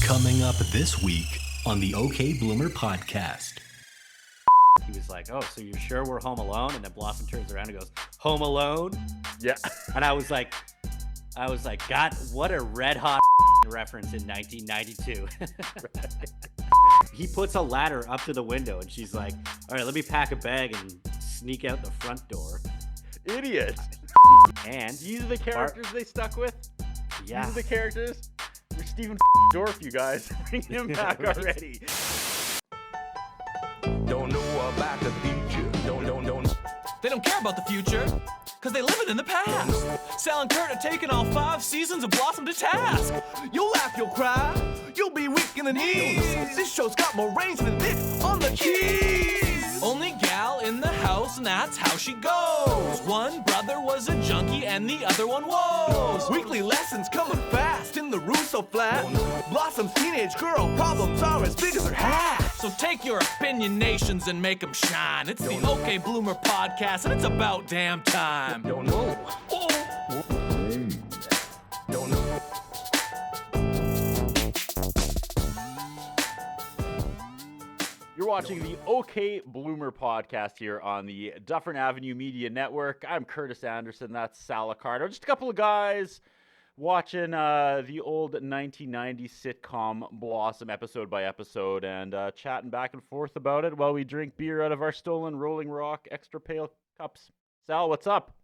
Coming up this week on the OK Bloomer podcast. He was like, "Oh, so you're sure we're home alone?" And then Blossom turns around and goes, "Home alone?" Yeah. And I was like, God, what a red hot reference in 1992. He puts a ladder up to the window and she's like, "All right, let me pack a bag and sneak out the front door." Idiot. And These are the characters they stuck with? yeah, These are the characters? You're Stephen Dorff, you guys. Bring him back already. Don't know about the future. Don't. They don't care about the future, because they live it in the past. Sal and Curtis are taking all 5 seasons of Blossom to task. You'll laugh, you'll cry, you'll be weak in the knees. This show's got more range than Nick on the keys. Only gal in the house, and that's how she goes. One brother was a junkie, and the other one was. Weekly lessons coming fast in the Russo flat. Blossom's teenage girl problems are as big as her hat. So take your opinionations and make them shine. It's the OK Bloomer podcast, and it's about damn time. Don't know. Don't know. You're watching the OK Bloomer podcast here on the Dufferin Avenue Media Network. I'm Curtis Anderson. That's Sal Accardo. Just a couple of guys watching the old 1990s sitcom Blossom episode by episode and chatting back and forth about it while we drink beer out of our stolen Rolling Rock extra pale cups. Sal, what's up?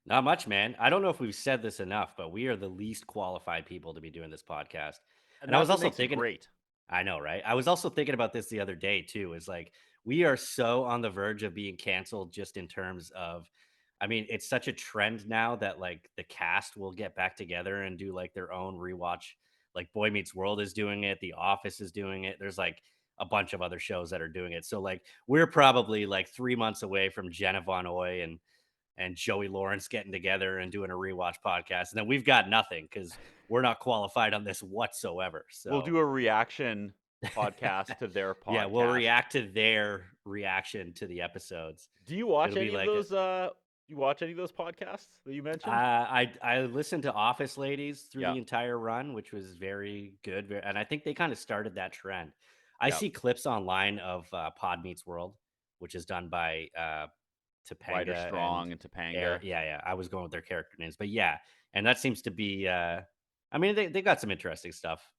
not much, man. I don't know if we've said this enough, but we are the least qualified people to be doing this podcast. And I was that's what also makes it thinking, great. I know, right? I was also thinking about this the other day too. Is like we are so on the verge of being canceled just in terms of, I mean, it's such a trend now that like the cast will get back together and do like their own rewatch. Like Boy Meets World is doing it, The Office is doing it. There's like a bunch of other shows that are doing it. So like we're probably like 3 months away from Jenna Von Oy and Joey Lawrence getting together and doing a rewatch podcast. And then we've got nothing because we're not qualified on this whatsoever. So We'll do a reaction podcast to their podcast. yeah, we'll react to their reaction to the episodes. Do you watch It'll be any like of those? You watch any of those podcasts that you mentioned? I listened to Office Ladies through Yeah. the entire run, which was very good. And I think they kind of started that trend. I Yeah. see clips online of Pod Meets World, which is done by Topanga Ryder Strong and Topanga. Yeah. I was going with their character names, but yeah, and that seems to be. I mean, they got some interesting stuff.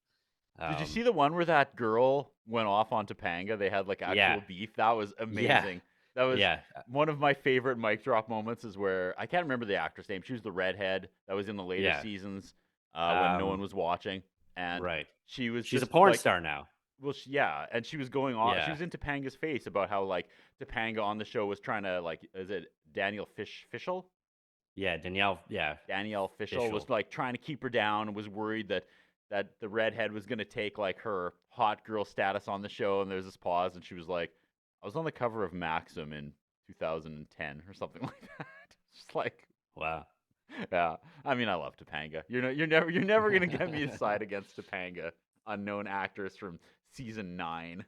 Did you see the one where that girl went off on Topanga? They had like actual Yeah. beef. That was amazing. That was Yeah, one of my favorite mic drop moments. Is where I can't remember the actress name. She was the redhead that was in the later Yeah. seasons when no Um, one was watching, and right. she was She's a just, porn like, star now. Well, yeah, and she was going on. She Yeah. was in Topanga's face about how like Topanga on the show was trying to like, is it Danielle Fishel? Yeah, Danielle. Yeah, Danielle Fishel was Fishel. like trying to keep her down and was worried that the redhead was going to take like her hot girl status on the show. And there's this pause, and she was like, "I was on the cover of Maxim in 2010 or something like that." Just like, wow. yeah. I mean, I love Topanga. You're never going to get me to side against Topanga, unknown actress from season 9.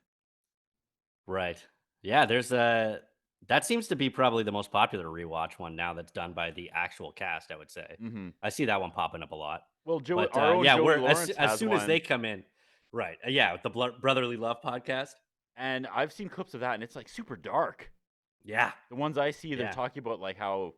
Right. Yeah, there's a that seems to be probably the most popular rewatch one now that's done by the actual cast, I would say. Mm-hmm. I see that one popping up a lot. Well, But our own yeah, Joey we're Lawrence as has soon as one. they come in. Right. Yeah, with the Brotherly Love podcast. And I've seen clips of that, and it's like super dark. Yeah. The ones I see, they're Yeah. talking about like how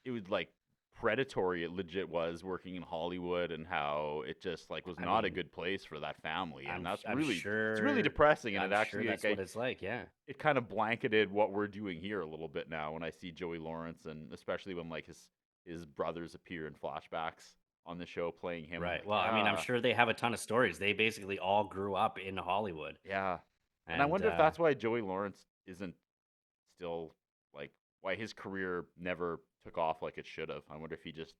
it was like predatory. It legit was working in Hollywood, and how it just like was I not a mean, good place for that family. And that's I'm really sure it's really depressing. And I'm it actually sure that's like, what it's like, yeah. it kind of blanketed what we're doing here a little bit now when I see Joey Lawrence, and especially when like his brothers appear in flashbacks on the show playing him. Right. Like, Well, I mean, I'm ah, sure they have a ton of stories. They basically all grew up in Hollywood. yeah. And I wonder if that's why Joey Lawrence isn't still like why his career never took off like it should have. I wonder if he just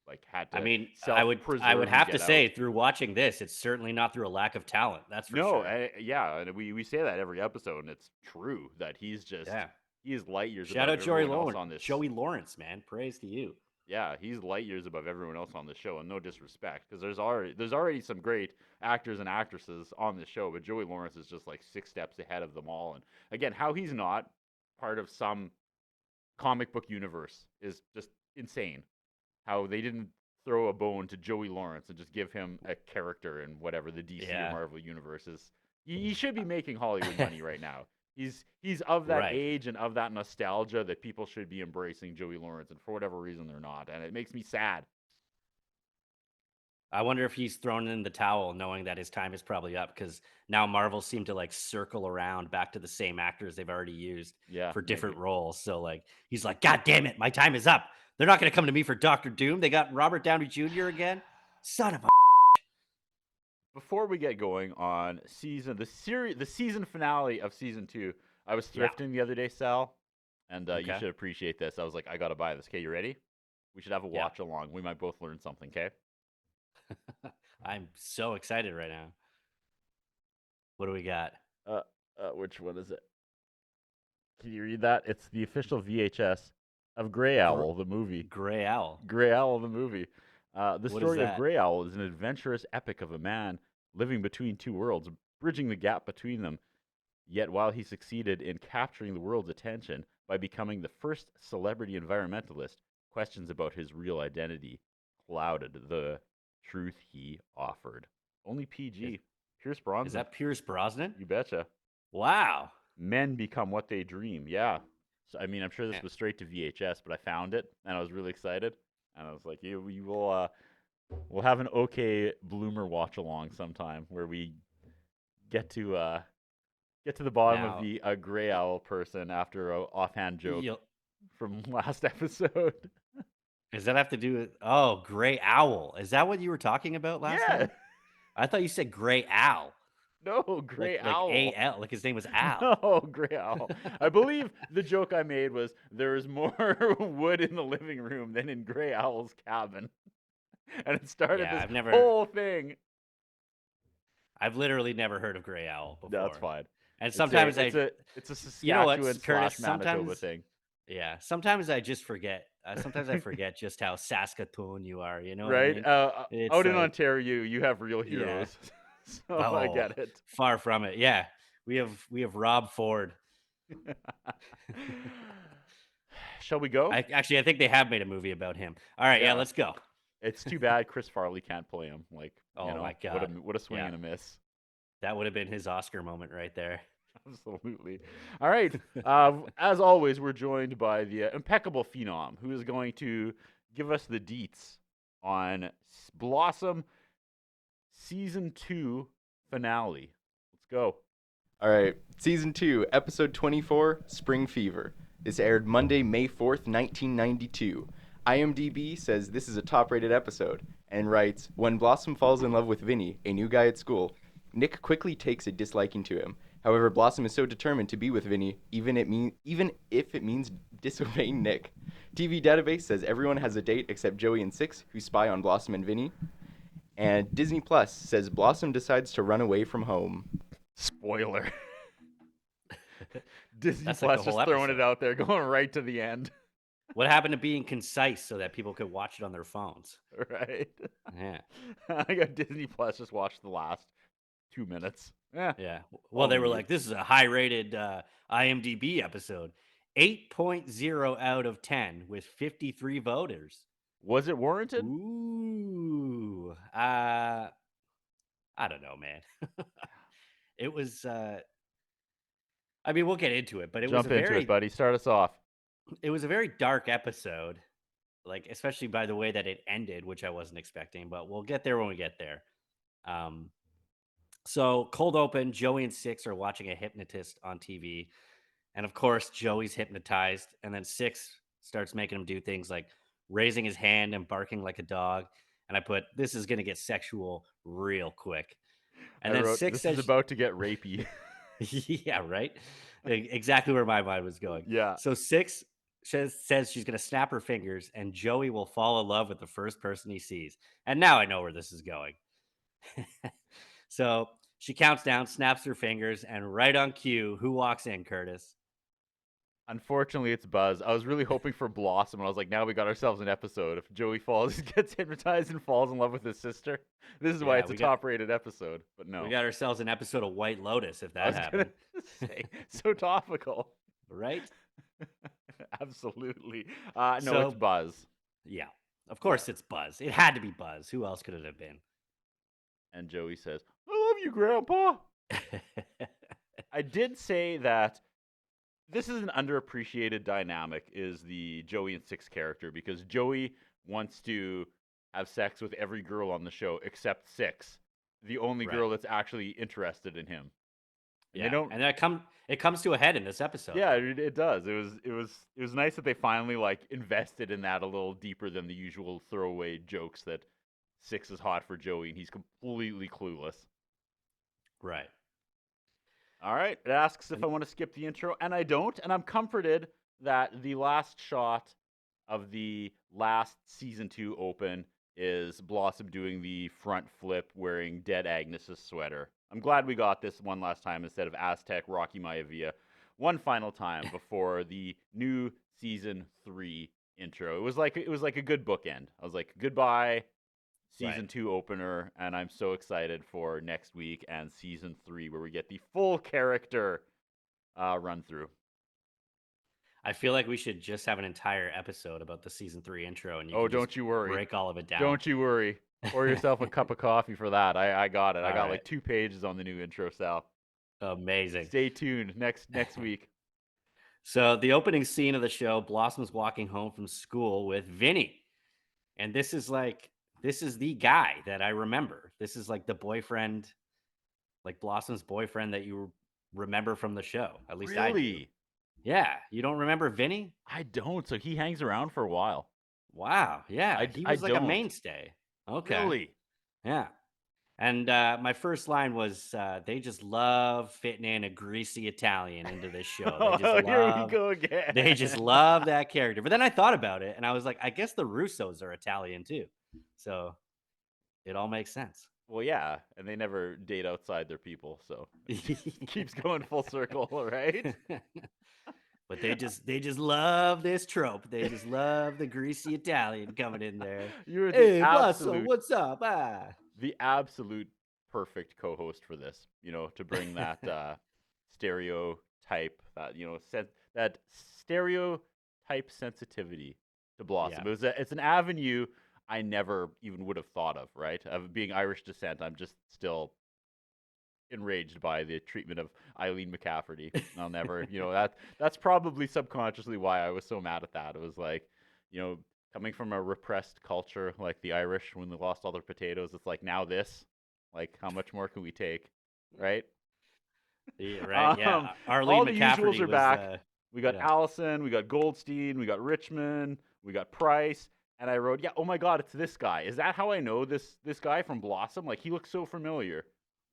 like had to. I mean, I would self-preserve and have to get say out. through watching this, it's certainly not through a lack of talent. That's for No, sure. yeah, and we say that every episode, and it's true that he's just Yeah. he is light years Shout above out Joey everyone else Lawrence. on this. Joey Lawrence, man. Praise to you. Yeah, he's light years above everyone else on the show, and no disrespect, because there's already some great actors and actresses on the show, but Joey Lawrence is just like 6 steps ahead of them all. And again, how he's not part of some comic book universe is just insane. How they didn't throw a bone to Joey Lawrence and just give him a character in whatever the DC or Marvel universe is. He should be making Hollywood money right now. He's of that age and of that nostalgia that people should be embracing Joey Lawrence, and for whatever reason they're not, and it makes me sad. I wonder if he's thrown in the towel knowing that his time is probably up, because now Marvel seem to like circle around back to the same actors they've already used for different roles. So like he's like, God damn it, my time is up. They're not going to come to me for Doctor Doom. They got Robert Downey Jr. again. Son of a. Before we get going on the season finale of season 2, I was thrifting the other day, Sal, and you should appreciate this. I was like, I got to buy this. Okay, you ready? We should have a watch along. We might both learn something, okay? I'm so excited right now. What do we got? Which one is it? Can you read that? It's the official VHS of Grey Owl, the movie. Grey Owl. Grey Owl, the movie. The What story is of that? Grey Owl is an adventurous epic of a man living between two worlds, bridging the gap between them. Yet while he succeeded in capturing the world's attention by becoming the first celebrity environmentalist, questions about his real identity clouded the truth he offered. Only PG. Pierce Brosnan. Is that Pierce Brosnan? You betcha. Wow. Men become what they dream. Yeah. So, I mean, I'm sure this was straight to VHS, but I found it and I was really excited. And I was like, we'll have an OK Bloomer watch along sometime where we get to the bottom of the Grey Owl person after an offhand joke from last episode. Does that have to do with Grey Owl? Is that what you were talking about last time? I thought you said Grey Owl. No, Grey Owl. Like A-L, like his name was Al. No, Grey Owl. I believe the joke I made was there is more wood in the living room than in Grey Owl's cabin. And it started whole thing. I've literally never heard of Grey Owl before. That's fine. And sometimes it's a Saskatchewan / Manitoba thing. Yeah, sometimes I just forget. Sometimes I forget just how Saskatoon you are. You know, right? What I mean? Out in Ontario, you have real heroes. So I get it. Far from it. Yeah, we have Rob Ford. Shall we go? I think they have made a movie about him. All right, yeah, let's go. It's too bad Chris Farley can't play him. Like, my God, what a swing and a miss. That would have been his Oscar moment right there. Absolutely. All right. As always, we're joined by the impeccable Phenom, who is going to give us the deets on Blossom Season 2 finale. Let's go. All right. Season 2, Episode 24, Spring Fever. This aired Monday, May 4th, 1992. IMDb says this is a top-rated episode and writes, when Blossom falls in love with Vinnie, a new guy at school, Nick quickly takes a disliking to him. However, Blossom is so determined to be with Vinnie, even if it means disobeying Nick. TV Database says everyone has a date except Joey and Six, who spy on Blossom and Vinnie. And Disney Plus says Blossom decides to run away from home. Spoiler. Disney Plus just throwing it out there, going right to the end. What happened to being concise so that people could watch it on their phones? Right. Yeah. I got Disney Plus, just watched the last 2 minutes. Yeah. Well, they were like, this is a high-rated IMDb episode. 8.0 out of 10 with 53 voters. Was it warranted? Ooh. I don't know, man. It was... I mean, we'll get into it, but it was a very... Jump into it, buddy. Start us off. It was a very dark episode, like, especially by the way that it ended, which I wasn't expecting, but we'll get there when we get there. So cold open, Joey and Six are watching a hypnotist on TV. And of course, Joey's hypnotized. And then Six starts making him do things like raising his hand and barking like a dog. And I put, this is going to get sexual real quick. And then Six says, this is about to get rapey. Yeah, right? Exactly where my mind was going. Yeah. So Six says she's going to snap her fingers and Joey will fall in love with the first person he sees. And now I know where this is going. So she counts down, snaps her fingers, and right on cue, who walks in, Curtis? Unfortunately, it's Buzz. I was really hoping for Blossom, and I was like, now we got ourselves an episode. If Joey gets hypnotized and falls in love with his sister, this is why it's a top-rated episode. But no. We got ourselves an episode of White Lotus, if that happened. So topical. Right? Absolutely. No, it's Buzz. Yeah. Of course it's Buzz. It had to be Buzz. Who else could it have been? And Joey says, I love you, Grandpa. I did say that this is an underappreciated dynamic, is the Joey and Six character, because Joey wants to have sex with every girl on the show except Six, the only Right. girl that's actually interested in him. And Yeah, they don't. and it comes to a head in this episode. Yeah, it does. It was nice that they finally like invested in that a little deeper than the usual throwaway jokes that Six is hot for Joey and he's completely clueless. Right. All right. It asks if I want to skip the intro, and I don't. And I'm comforted that the last shot of the last season 2 open is Blossom doing the front flip wearing Dead Agnes's sweater. I'm glad we got this one last time instead of Aztec Rocky Maivia one final time before the new season 3 intro. It was like a good bookend. I was like, goodbye, season Right. 2 opener, and I'm so excited for next week and season 3 where we get the full character run through. I feel like we should just have an entire episode about the season 3 intro, and you Oh, can don't just you worry. break all of it down. Don't you worry. Pour yourself a cup of coffee for that. I got it. I All got right. like 2 pages on the new intro, Sal. Amazing. Stay tuned next week. So the opening scene of the show, Blossom's walking home from school with Vinnie. And this is the guy that I remember. This is like the boyfriend, like Blossom's boyfriend that you remember from the show. At least I do. Really? Yeah. You don't remember Vinnie? I don't. So he hangs around for a while. Wow. Yeah. He was like a don't. mainstay. Okay. Really? Yeah. And my first line was, they just love fitting in a greasy Italian into this show. They just Here we love, go again. they just love that character. But then I thought about it, and I was like, I guess the Russos are Italian too. So it all makes sense. Well, yeah, and they never date outside their people, so it keeps going full circle, right? But they just love this trope. They just love the greasy Italian coming in there. You're the Hey, Blosso, absolute, what's up? Ah. the absolute perfect co-host for this. You know, to bring that stereotype, that stereotype sensitivity to Blossom. Yeah. It's an avenue I never even would have thought of, right? Of being Irish descent, I'm just still enraged by the treatment of Eileen McCafferty. I'll never, that's probably subconsciously why I was so mad at that. It was like, coming from a repressed culture like the Irish when they lost all their potatoes, it's like now this, like how much more can we take, right? Yeah, right. Yeah. Arlene all the McCafferty usuals are was, back. We got yeah. Allison, we got Goldstein, we got Richmond, we got Price. And I wrote, oh my God, it's this guy. Is that how I know this guy from Blossom? Like, he looks so familiar.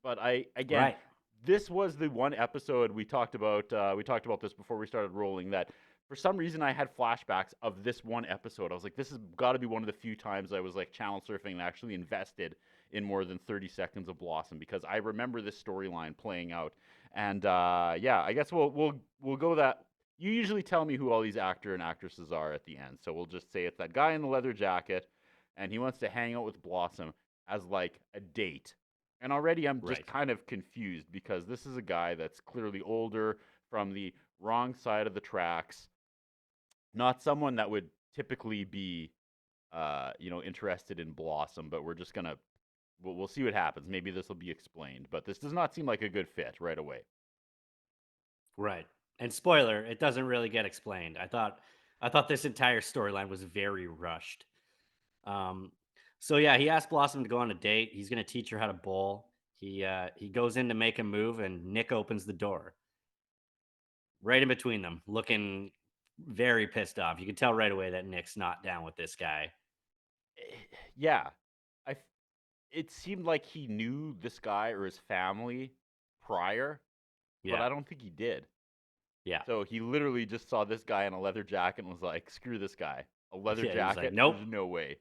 But Right. this was the one episode we talked about this before we started rolling, that for some reason I had flashbacks of this one episode. I was like, this has got to be one of the few times I was like channel surfing and actually invested in more than 30 seconds of Blossom, because I remember this storyline playing out. And I guess we'll go that. You usually tell me who all these actor and actresses are at the end, so we'll just say it's that guy in the leather jacket, and he wants to hang out with Blossom as like a date. And already I'm just kind of confused, because this is a guy that's clearly older, from the wrong side of the tracks, not someone that would typically be, interested in Blossom. But we're just gonna, we'll see what happens. Maybe this will be explained, but this does not seem like a good fit right away. Right. And spoiler, it doesn't really get explained. I thought this entire storyline was very rushed. So yeah, he asked Blossom to go on a date. He's going to teach her how to bowl. He goes in to make a move, and Nick opens the door. Right in between them, looking very pissed off. You can tell right away that Nick's not down with this guy. Yeah. It seemed like he knew this guy or his family prior, but I don't think he did. Yeah. So he literally just saw this guy in a leather jacket and was like, screw this guy. A leather jacket? Like, nope. There's no way.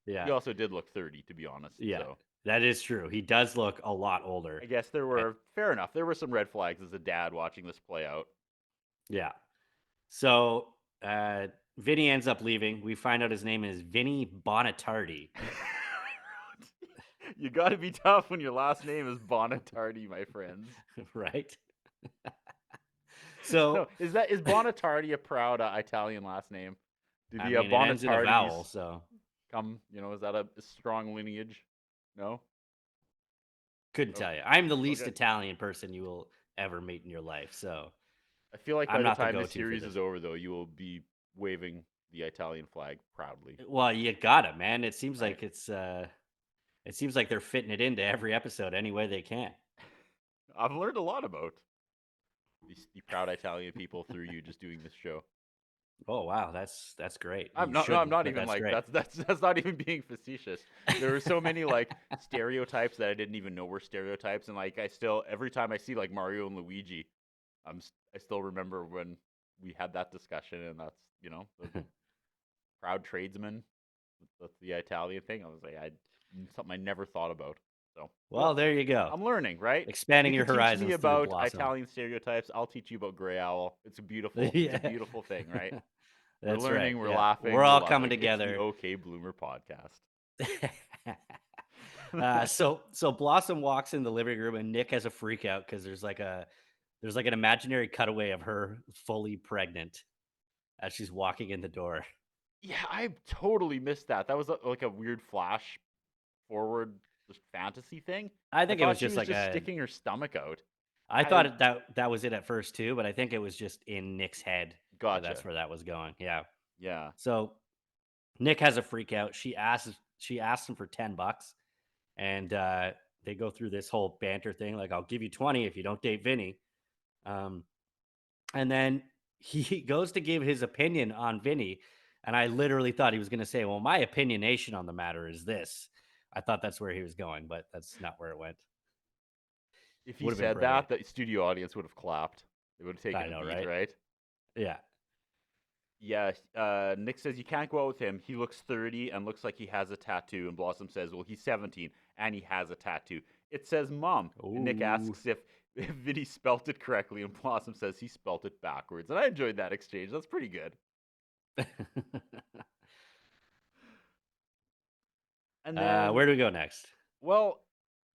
Yeah. He also did look 30, to be honest. Yeah. So That is true. He does look a lot older. I guess fair enough. There were some red flags as a dad watching this play out. Yeah. So Vinny ends up leaving. We find out his name is Vinnie Bonatardi. You got to be tough when your last name is Bonatardi, my friends. Right? So is Bonatardi a proud Italian last name? Do it ends in a vowel, so come? Is that a strong lineage? No. Couldn't Oh, tell you. I'm the least okay. Italian person you will ever meet in your life, so I feel like by I'm the not the time the go-to for series this. is over, though, you will be waving the Italian flag proudly. Well, you got it, man. It seems Right. like it seems like they're fitting it into every episode any way they can. I've learned a lot about the proud Italian people through you just doing this show. Oh wow, that's great. I'm You not. No, I'm shouldn't, not but even that's like great. that's not even being facetious. There were so many like stereotypes that I didn't even know were stereotypes, and like I still every time I see like Mario and Luigi, I still remember when we had that discussion, and that's the proud tradesman, that's the Italian thing. I was like, something I never thought about. So Well, there you go. I'm learning, right? Expanding You your can teach horizons me through about Blossom. Italian stereotypes. I'll teach you about Grey Owl. It's a beautiful, Yeah. it's a beautiful thing, right? We're That's learning, right. we're Yeah. laughing, We're all loving. coming It's together. the OK Bloomer podcast. So Blossom walks in the living room and Nick has a freak out because there's like an imaginary cutaway of her fully pregnant as she's walking in the door. Yeah, I totally missed that. That was like a weird flash forward just fantasy thing. I think it was she just like sticking her stomach out. I thought that was it at first too, but I think it was just in Nick's head. Gotcha. That's where that was going. Yeah. Yeah. So Nick has a freak out. She asks him for $10, and they go through this whole banter thing. Like, I'll give you 20 if you don't date Vinnie. And then he goes to give his opinion on Vinnie, and I literally thought he was going to say, "Well, my opinionation on the matter is this." I thought that's where he was going, but that's not where it went. If he Would've been said brilliant. that, the studio audience would have clapped. They would have taken I know, a beat, right? right? Yeah. Yeah, Nick says you can't go out with him. He looks 30 and looks like he has a tattoo. And Blossom says, well, he's 17 and he has a tattoo. It says Mom. And Nick asks if Vinny spelt it correctly. And Blossom says he spelt it backwards. And I enjoyed that exchange. That's pretty good. And then, where do we go next? well,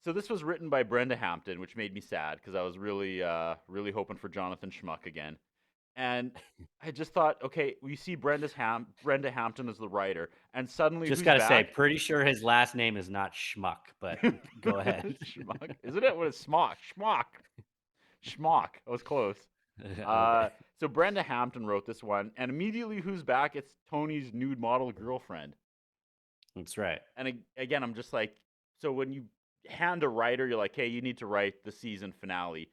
so this was written by Brenda Hampton, which made me sad because I was really, really hoping for Jonathan Schmuck again. And I just thought, okay, we see Brenda Hampton as the writer, and suddenly Just who's gotta say, back? pretty sure his last name is not Schmuck, but go ahead. Schmuck, isn't it? What is Schmuck? Schmuck. I was close. Okay. So Brenda Hampton wrote this one, and immediately who's back? It's Tony's nude model girlfriend. That's right. And again, I'm just like, so when you hand a writer, you're like, hey, you need to write the season finale.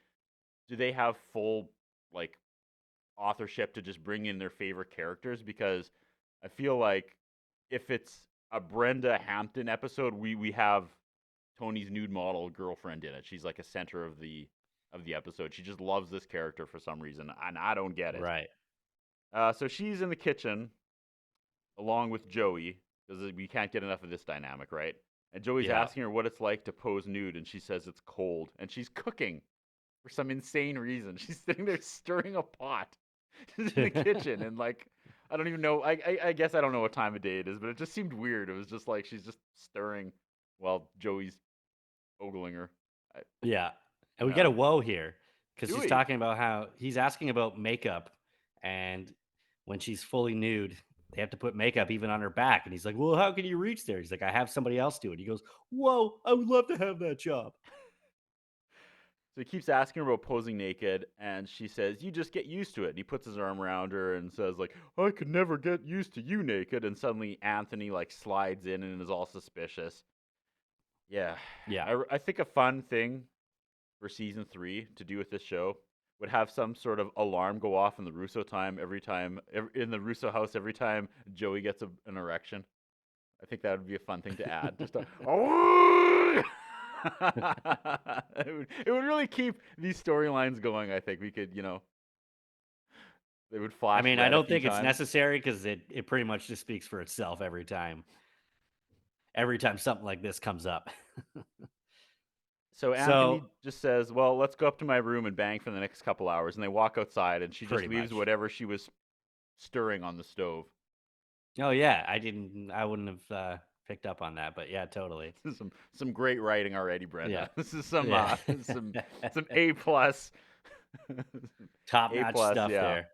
Do they have full like authorship to just bring in their favorite characters? Because I feel like if it's a Brenda Hampton episode, we have Tony's nude model girlfriend in it. She's like a center of the episode. She just loves this character for some reason, and I don't get it. Right. So she's in the kitchen along with Joey because we can't get enough of this dynamic, right? And Joey's asking her what it's like to pose nude, and she says it's cold, and she's cooking for some insane reason. She's sitting there stirring a pot in the kitchen, and like, I don't even know. I guess I don't know what time of day it is, but it just seemed weird. It was just like she's just stirring while Joey's ogling her. Yeah. And we get a whoa here because Do he's we? talking about how he's asking about makeup, and when she's fully nude, they have to put makeup even on her back. And he's like, well, how can you reach there? He's like, I have somebody else do it. He goes, whoa, I would love to have that job. So he keeps asking her about posing naked, and she says, you just get used to it. And he puts his arm around her and says, like, I could never get used to you naked. And suddenly Anthony, like, slides in and is all suspicious. Yeah. Yeah. I think a fun thing for season 3 to do with this show would have some sort of alarm go off in the Russo in the Russo house every time Joey gets an erection. I think that would be a fun thing to add. Just it would really keep these storylines going. I think we could, they would flash. I mean, red I a don't few think it's times. necessary because it pretty much just speaks for itself every time. Every time something like this comes up. So Anthony just says, well, let's go up to my room and bang for the next couple hours. And they walk outside, and she just Pretty leaves much. whatever she was stirring on the stove. Oh, yeah. I wouldn't have picked up on that, but yeah, totally. This is some great writing already, Brenda. Yeah. This is some Yeah. some A+. Top-notch A+, stuff yeah. there.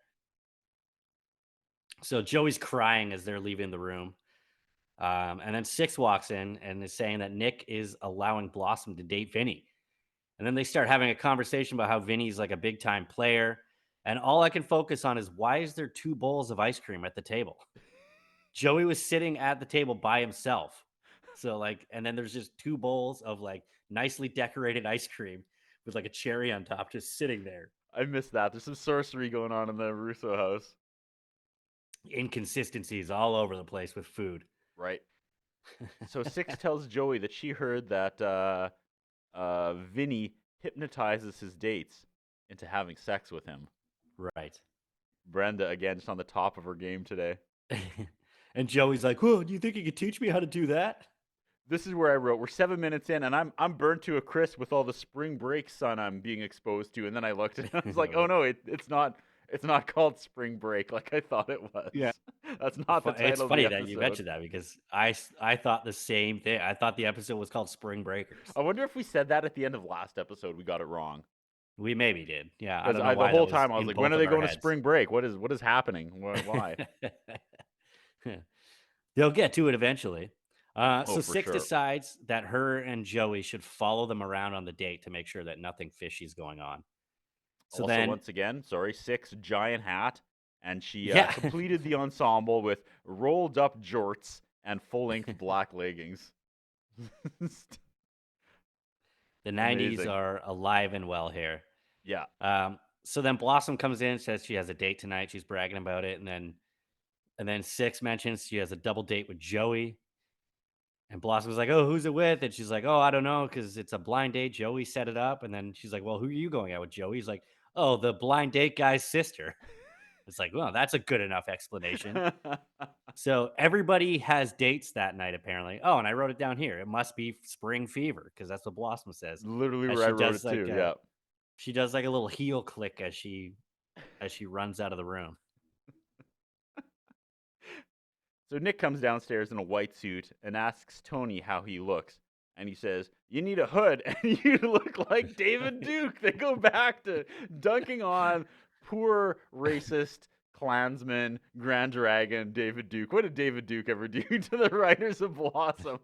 So Joey's crying as they're leaving the room. And then Six walks in and is saying that Nick is allowing Blossom to date Vinny. And then they start having a conversation about how Vinny's like a big time player. And all I can focus on is why is there 2 bowls of ice cream at the table? Joey was sitting at the table by himself. So like, and then there's just 2 bowls of like nicely decorated ice cream with like a cherry on top just sitting there. I missed that. There's some sorcery going on in the Russo house. Inconsistencies all over the place with food. Right. So Six tells Joey that she heard that Vinny hypnotizes his dates into having sex with him. Right. Brenda, again, just on the top of her game today. And Joey's like, "Oh, do you think you could teach me how to do that?" This is where I wrote, we're 7 minutes in, and I'm burnt to a crisp with all the spring break sun I'm being exposed to. And then I looked and I was like, oh no, it's not called spring break like I thought it was. Yeah. That's not the title It's of funny the that you episode. mentioned that because I thought the same thing. I thought the episode was called Spring Breakers. I wonder if we said that at the end of last episode, we got it wrong. We maybe did. Yeah. I don't know The why whole that time I was in like, both when are of they our going to heads. spring break? What is happening? Why? They'll get to it eventually. So for Six sure. decides that her and Joey should follow them around on the date to make sure that nothing fishy is going on. So Also, then, once again, Six giant hat, and she Yeah. completed the ensemble with rolled up jorts and full length black leggings. the 90s amazing. are alive and well here. Yeah. So then Blossom comes in, says she has a date tonight. She's bragging about it, and then Six mentions she has a double date with Joey. And Blossom's like, "Oh, who's it with?" And she's like, "Oh, I don't know, because it's a blind date. Joey set it up." And then she's like, "Well, who are you going out with, Joey?" He's like, "Oh, the blind date guy's sister." It's like, well, that's a good enough explanation. So everybody has dates that night, apparently. Oh, and I wrote it down here. It must be spring fever, because that's what Blossom says. Literally As where I she wrote does it too. like Yeah. she does like a little heel click as she runs out of the room. So Nick comes downstairs in a white suit and asks Tony how he looks. And he says, "You need a hood and you look like David Duke." They go back to dunking on poor racist Klansman, Grand Dragon, David Duke. What did David Duke ever do to the writers of Blossom?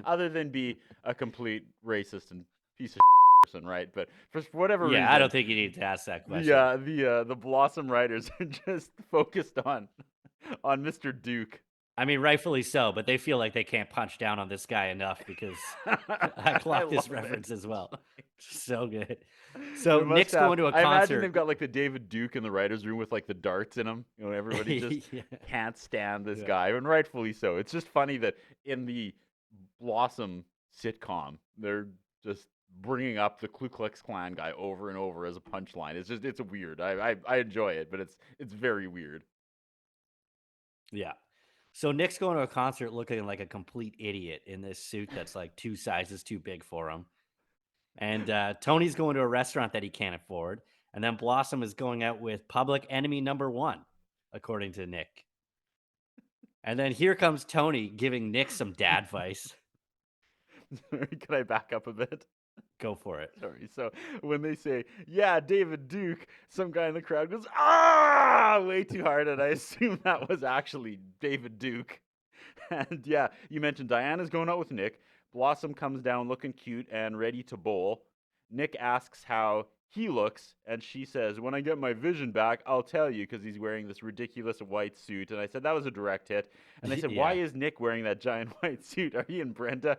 Other than be a complete racist and piece of person, right? But for whatever reason. Yeah, I don't think you need to ask that question. The Blossom writers are just focused on Mr. Duke. I mean, rightfully so, but they feel like they can't punch down on this guy enough because I clocked this love it. reference as well. So good. So They must Nick's have- going to a I imagine concert. they've got like the David Duke in the writers' room with like the darts in them. You know, everybody just Yeah. can't stand this Yeah. guy, and rightfully so. It's just funny that in the Blossom sitcom, they're just bringing up the Ku Klux Klan guy over and over as a punchline. It's weird. I enjoy it, but it's very weird. Yeah. So Nick's going to a concert looking like a complete idiot in this suit that's like 2 sizes too big for him. And Tony's going to a restaurant that he can't afford. And then Blossom is going out with public enemy number 1, according to Nick. And then here comes Tony giving Nick some dad advice. Can I back up a bit? Go for it. Sorry. So when they say, "Yeah, David Duke," some guy in the crowd goes, "Ah!" way too hard, and I assume that was actually David Duke. And yeah, you mentioned Diana's going out with Nick. Blossom comes down looking cute and ready to bowl. Nick asks how he looks, and she says, "When I get my vision back, I'll tell you," because he's wearing this ridiculous white suit. And I said, that was a direct hit. And they said, Yeah. "Why is Nick wearing that giant white suit? Are he and Brenda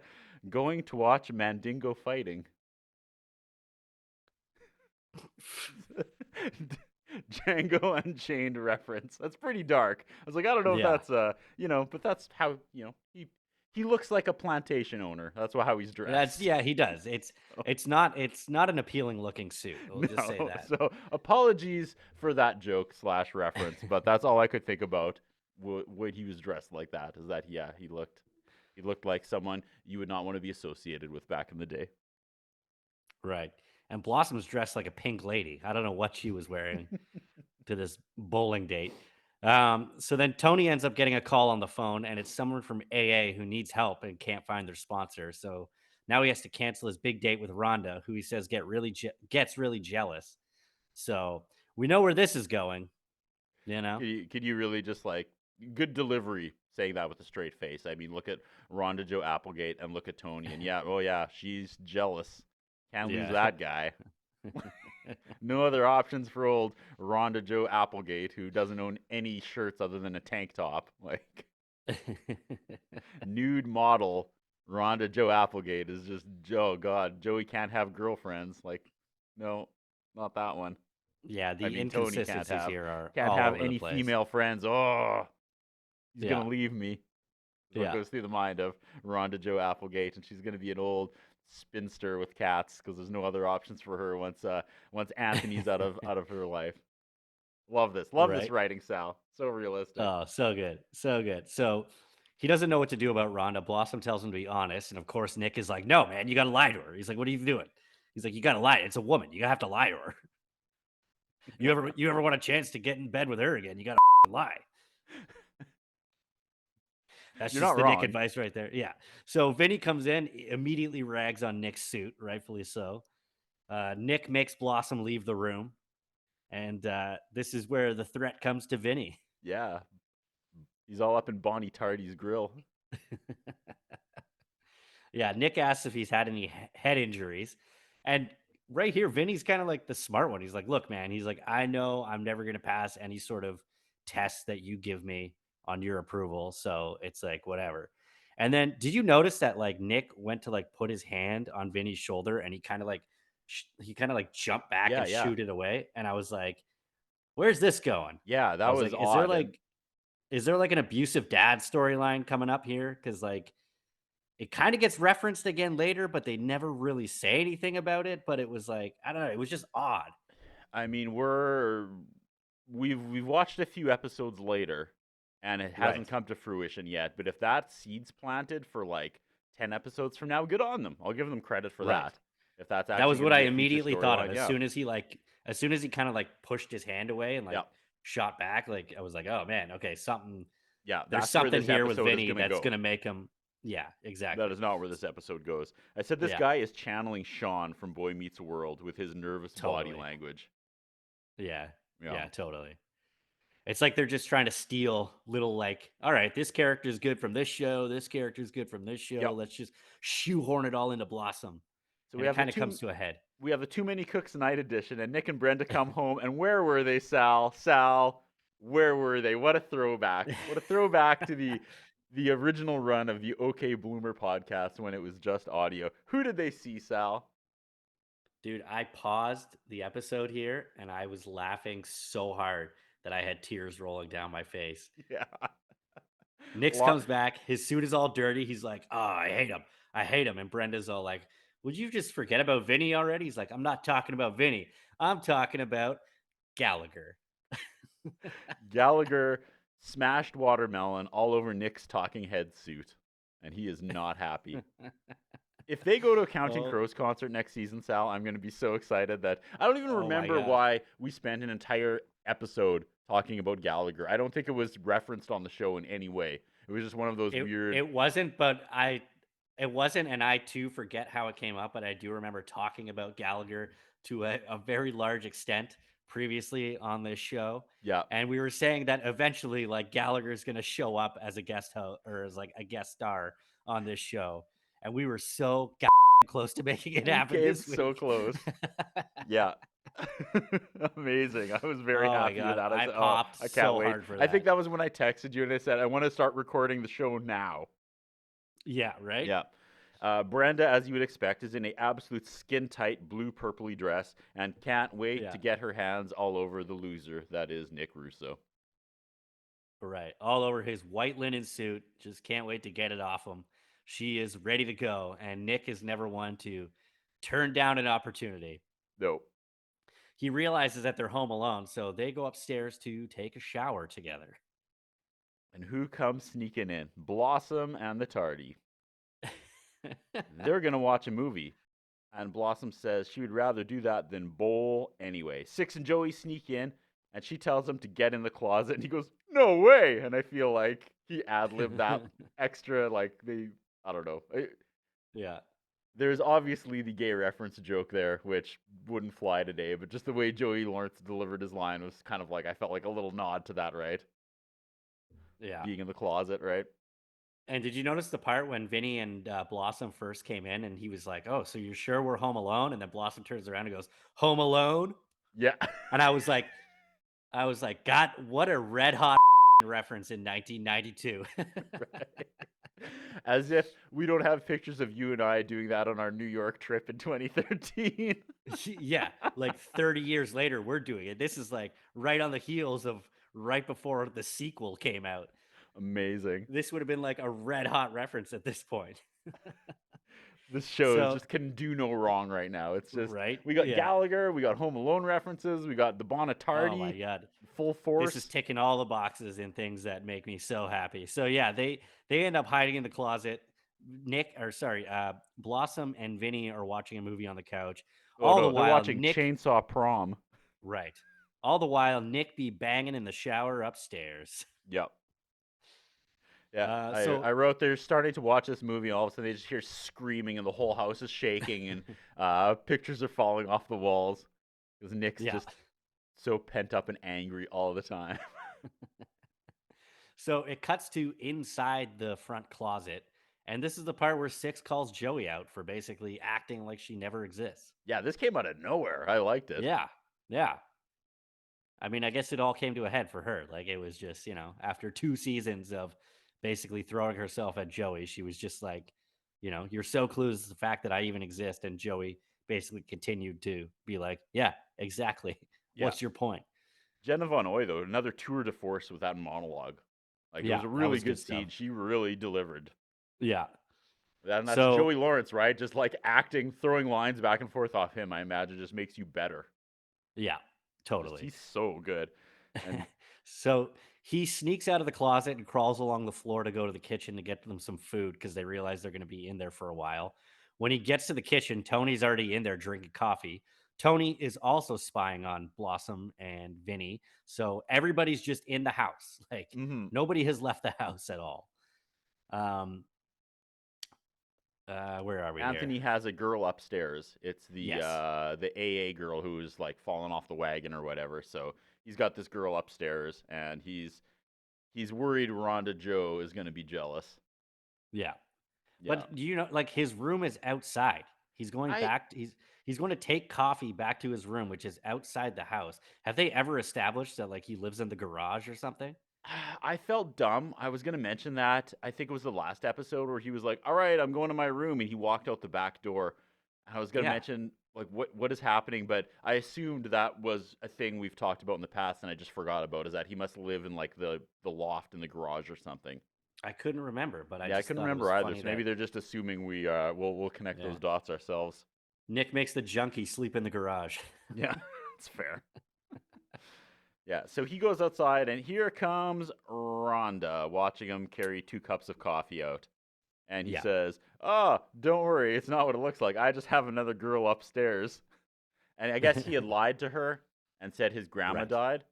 going to watch Mandingo fighting?" Django Unchained reference. That's pretty dark. I was like, I don't know Yeah. if that's but that's how he looks like a plantation owner. That's how he's dressed. He does. It's not an appealing looking suit. We'll just say No, that. So apologies for that joke / reference, but that's all I could think about when he was dressed like that. Is that he looked like someone you would not want to be associated with back in the day. Right. And Blossom's dressed like a pink lady. I don't know what she was wearing to this bowling date. So then Tony ends up getting a call on the phone, and it's someone from AA who needs help and can't find their sponsor. So now he has to cancel his big date with Rhonda, who he says gets really jealous. So we know where this is going. You know? Could you really just like good delivery, saying that with a straight face. I mean, look at Rhonda Jo Applegate and look at Tony, and yeah, oh yeah, she's jealous. Can't lose Yeah. that guy. No other options for old Rhonda Jo Applegate, who doesn't own any shirts other than a tank top. Like, nude model Rhonda Jo Applegate is just, oh God, Joey can't have girlfriends. Like, no, not that one. Yeah, the I mean, Tony inconsistencies here are can't all have over any the place. female friends. Oh, he's Yeah. gonna leave me. That's what Yeah. goes through the mind of Rhonda Jo Applegate, and she's gonna be an old spinster with cats because there's no other options for her once Anthony's out of her life. Love this Right. writing, Sal. So realistic. Oh, so good. So good. So he doesn't know what to do about Rhonda. Blossom tells him to be honest. And of course, Nick is like, no, man, you got to lie to her. He's like, what are you doing? He's like, you got to lie. It's a woman. You have to lie to her. You ever want a chance to get in bed with her again? You got to lie. That's You're just not the wrong. Nick advice right there. Yeah. So Vinny comes in, immediately rags on Nick's suit, rightfully so. Nick makes Blossom leave the room. And this is where the threat comes to Vinny. Yeah. He's all up in Bonnie Tardy's grill. Yeah, Nick asks if he's had any head injuries. And right here, Vinny's kind of like the smart one. He's like, look, man, he's like, I know I'm never going to pass any sort of test that you give me on your approval. So it's like, whatever. And then did you notice that like Nick went to like put his hand on Vinny's shoulder and he kind of like, jumped back Yeah, and yeah. shoot it away. And I was like, where's this going? Yeah, I that was like, odd. is there like an abusive dad storyline coming up here? Because like it kind of gets referenced again later, but they never really say anything about it. But it was like, I don't know, it was just odd. I mean, we've watched a few episodes later, and it hasn't Right. come to fruition yet. But if that seed's planted for like 10 episodes from now, good on them. I'll give them credit for Right. that. If that's actually That was gonna what be I a future immediately thought of storyline, as soon as he kind of like pushed his hand away and like Yeah. shot back. Like I was like, oh man, okay, something. yeah, There's that's where something this here with episode is Vinny gonna that's go. gonna make him. Yeah, exactly. That is not where this episode goes. I said this Yeah. guy is channeling Sean from Boy Meets World with his nervous body Totally. language. Yeah. Yeah. Yeah, totally. It's like they're just trying to steal little like, all right, this character is good from this show. This character is good from this show. Yep. Let's just shoehorn it all into Blossom. So And we it have kind of comes to a head. we have the Too Many Cooks Night edition, and Nick and Brenda come home, and where were they, Sal? Sal, where were they? What a throwback! What a throwback to the original run of the OK Bloomer podcast when it was just audio. Who did they see, Sal? Dude, I paused the episode here and I was laughing so hard that I had tears rolling down my face. Yeah. Nix Lo- comes back. His suit is all dirty. He's like, oh, I hate him. I hate him. And Brenda's all like, would you just forget about Vinny already? He's like, I'm not talking about Vinny. I'm talking about Gallagher. Gallagher smashed watermelon all over Nick's talking head suit, and he is not happy. If they go to a Counting Oh. Crows concert next season, Sal, I'm going to be so excited that I don't even Oh my remember God. why we spent an entire episode talking about Gallagher. I don't think it was referenced on the show in any way. It was just one of those weird. It wasn't, it wasn't, and I too forget how it came up, but I do remember talking about Gallagher to a very large extent previously on this show. Yeah. And we were saying that eventually, like, Gallagher is going to show up as a guest host or as like a guest star on this show. And we were so close to making it We happen came this week. so close. Yeah. Amazing. I was very Oh my happy God, with that. I said, popped I can't so wait. hard for I think that. that was when I texted you and I said, I want to start recording the show now. Yeah, right? Yeah. Brenda, as you would expect, is in a absolute skin-tight blue purpley dress and can't wait Yeah. to get her hands all over the loser that is Nick Russo. Right. All over his white linen suit. Just can't wait to get it off him. She is ready to go. And Nick is never one to turn down an opportunity. No. He realizes that they're home alone, so they go upstairs to take a shower together. And who comes sneaking in? Blossom and the Tardy. They're going to watch a movie. And Blossom says she would rather do that than bowl anyway. Six and Joey sneak in, and she tells him to get in the closet. And he goes, no way. And I feel like he ad-libbed that extra, like, I don't know. Yeah. There's obviously the gay reference joke there, which wouldn't fly today. But just the way Joey Lawrence delivered his line was kind of like, I felt like a little nod to that, right? Yeah. being in the closet, right? And did you notice the part when Vinny and Blossom first came in and he was like, "Oh, so you're sure we're home alone?" And then Blossom turns around and goes, "Home alone?" Yeah. And I was like, God, what a red hot reference in 1992. Right. As if we don't have pictures of you and I doing that on our New York trip in 2013. Yeah, like 30 years later, we're doing it. This is like right on the heels of right before the sequel came out. Amazing. This would have been like a red hot reference at this point. This show So, just can do no wrong right now. It's just right? we got Yeah. Gallagher, we got Home Alone references, we got the Oh my Bonatardi God. full This is force. ticking all the boxes in things that make me so happy. So yeah, they end up hiding in the closet. Blossom and Vinny are watching a movie on the couch. Oh All the no, they're while, watching Nick Chainsaw Prom. right. All the while, Nick be banging in the shower upstairs. Yep. Yeah, So I wrote they're starting to watch this movie. All of a sudden, they just hear screaming, and the whole house is shaking, and pictures are falling off the walls because Nick's yeah. just so pent up and angry all the time. So it cuts to inside the front closet, and this is the part where Six calls Joey out for basically acting like she never exists. Yeah, this came out of nowhere. I liked it. Yeah. Yeah. I mean, I guess it all came to a head for her. Like it was just, after 2 seasons of basically throwing herself at Joey, she was just like, you're so clueless to the fact that I even exist. And Joey basically continued to be like, yeah, exactly. Yeah. What's your point? Jenna Von Oy, though, another tour de force with that monologue. Like, it Yeah, was a that really was good good stuff. scene. She really delivered. Yeah. And that's So- Joey Lawrence, right? Just like acting, throwing lines back and forth off him, I imagine, just makes you better. Yeah, totally. He's so good. And So he sneaks out of the closet and crawls along the floor to go to the kitchen to get them some food because they realize they're going to be in there for a while. When he gets to the kitchen, Tony's already in there drinking coffee. Tony is also spying on Blossom and Vinny. So everybody's just in the house. Like mhm. nobody has left the house at all. Where are we Anthony here? has a girl upstairs. It's the Yes. the AA girl who's like fallen off the wagon or whatever. So he's got this girl upstairs, and he's worried Rhonda Joe is going to be jealous. Yeah. Yeah. But do you know, like his room is outside. He's going I- back. He's going to take coffee back to his room, which is outside the house. Have they ever established that like he lives in the garage or something? I felt dumb. I was going to mention that. I think it was the last episode where he was like, "All right, I'm going to my room," and he walked out the back door. I was going to Yeah. mention like what is happening, but I assumed that was a thing we've talked about in the past, and I just forgot about. Is that he must live in like the loft in the garage or something? I couldn't remember, but I Yeah, I just couldn't thought it remember was either. funny So maybe that they're just assuming we'll connect Yeah. those dots ourselves. Nick makes the junkie sleep in the garage. Yeah, it's fair. Yeah, so he goes outside, and here comes Rhonda watching him carry 2 cups of coffee out. And he Yeah. says, "Oh, don't worry, it's not what it looks like. I just have another girl upstairs." And I guess he had lied to her and said his grandma Right. died,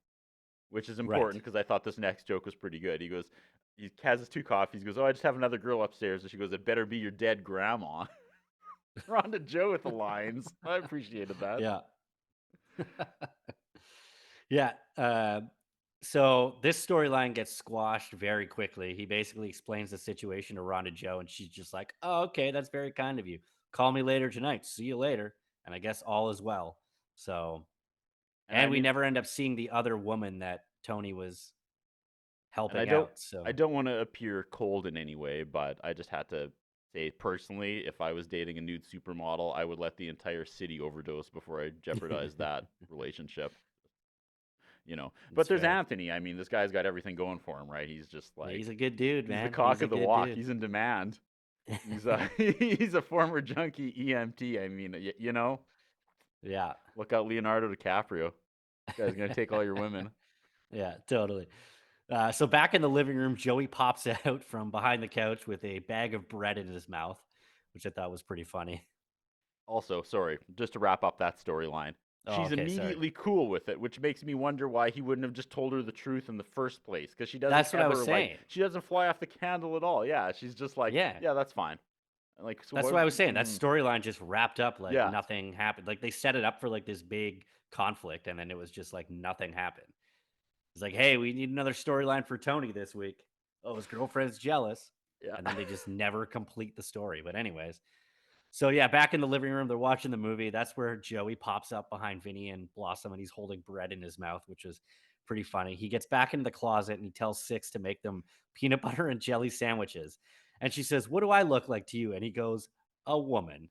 which is important because I thought this next joke was pretty good. He goes, he has his 2 coffees. He goes, "Oh, I just have another girl upstairs." And she goes, "It better be your dead grandma." Rhonda Joe with the lines. I appreciated that. Yeah. Yeah. So this storyline gets squashed very quickly. He basically explains the situation to Rhonda Joe, and she's just like, "Oh, okay, that's very kind of you. Call me later tonight. See you later." And I guess all is well. So, And I and we mean- never end up seeing the other woman that Tony was helping And I don't- out. So I don't want to appear cold in any way, but I just had to say personally, if I was dating a nude supermodel, I would let the entire city overdose before I jeopardized that relationship. You know, but That's there's fair. Anthony. I mean, this guy's got everything going for him, right? He's just like he's a good dude, he's man. the cock He's a of the good walk. dude. He's in demand. He's he's a former junkie EMT. I mean, you know, Yeah. look out, Leonardo DiCaprio. This guy's gonna take all your women. Yeah, totally. So back in the living room, Joey pops out from behind the couch with a bag of bread in his mouth, which I thought was pretty funny. Also, sorry, just to wrap up that storyline. Oh, She's okay, sorry. immediately cool with it, which makes me wonder why he wouldn't have just told her the truth in the first place. Because she doesn't. That's what I was ever, saying. Like, she doesn't fly off the candle at all. Yeah, she's just like, Yeah. that's fine. Like, so That's what I was saying. That mm. storyline just wrapped up like Yeah. nothing happened. Like they set it up for like this big conflict, and then it was just like nothing happened. It's like, hey, we need another storyline for Tony this week. oh, his girlfriend's jealous. Yeah. And then they just never complete the story. But anyways, so yeah, back in the living room, they're watching the movie. That's where Joey pops up behind Vinny and Blossom, and he's holding bread in his mouth, which is pretty funny. He gets back into the closet and he tells Six to make them peanut butter and jelly sandwiches. And she says, "What do I look like to you?" And he goes, "A woman."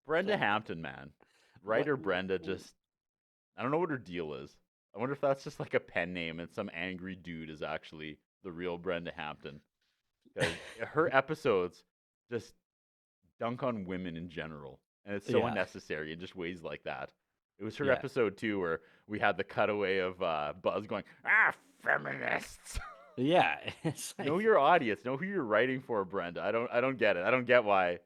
Brenda Hampton, man. Writer Brenda just, I don't know what her deal is. I wonder if that's just like a pen name and some angry dude is actually the real Brenda Hampton. Because her episodes just dunk on women in general. And it's so Yeah. unnecessary in just ways like that. It was her Yeah. episode too where we had the cutaway of Buzz going, feminists. Yeah. It's like, Know your audience. Know who you're writing for, Brenda. I don't get it. I don't get why,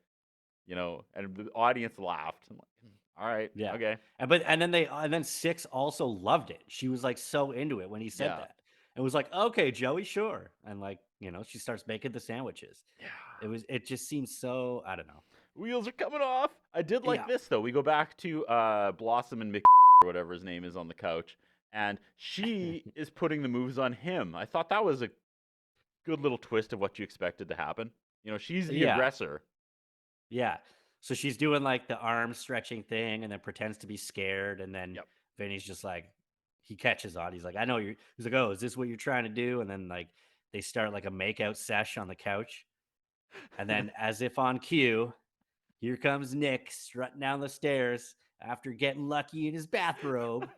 and the audience laughed. I'm like, all right, yeah. okay. And then Six also loved it. She was like so into it when he said Yeah. that. It was like, "Okay, Joey, sure." And like, she starts making the sandwiches. Yeah. It just seems so, I don't know. Wheels are coming off. I did like Yeah. this though. We go back to Blossom and Mick or whatever his name is on the couch, and she is putting the moves on him. I thought that was a good little twist of what you expected to happen. She's the Yeah. aggressor. Yeah. So she's doing like the arm stretching thing and then pretends to be scared. And then Yep. Vinny's just like, he catches on. He's like, "I know you're," he's like, "Oh, is this what you're trying to do?" And then like they start like a makeout sesh on the couch. And then as if on cue, here comes Nick strutting down the stairs after getting lucky in his bathrobe.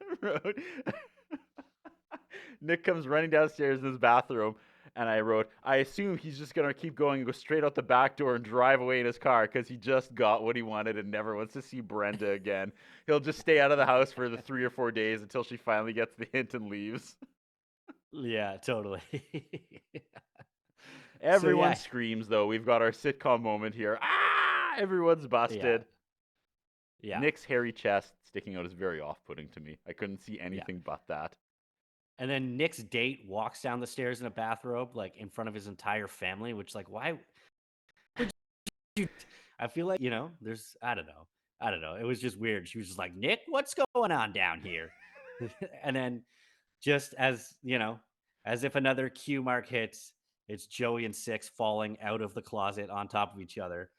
Nick comes running downstairs in his bathroom, and I wrote, I assume he's just going to keep going and go straight out the back door and drive away in his car because he just got what he wanted and never wants to see Brenda again. He'll just stay out of the house for the 3 or 4 days until she finally gets the hint and leaves. Yeah, totally. Everyone yeah. screams, though. We've got our sitcom moment here. Ah! Everyone's busted. Yeah. Nick's hairy chest sticking out is very off-putting to me. I couldn't see anything but that. And then Nick's date walks down the stairs in a bathrobe, like in front of his entire family, which, like, why would you? I feel like, there's, I don't know. It was just weird. She was just like, "Nick, what's going on down here?" And then just as if another cue mark hits, it's Joey and Six falling out of the closet on top of each other.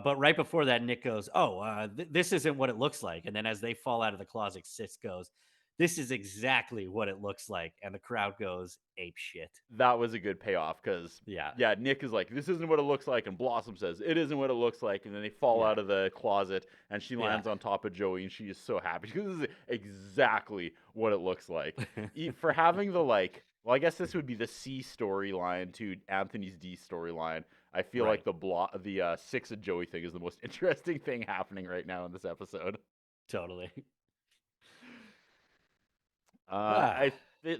But right before that, Nick goes, "Oh, this isn't what it looks like." And then as they fall out of the closet, Six goes, "This is exactly what it looks like." And the crowd goes ape shit. That was a good payoff because, Yeah. Nick is like, "This isn't what it looks like." And Blossom says, "It isn't what it looks like." And then they fall out of the closet and she lands on top of Joey and she is so happy because this is exactly what it looks like. For having the, I guess this would be the C storyline to Anthony's D storyline. I feel like the Six and Joey thing is the most interesting thing happening right now in this episode. Totally. I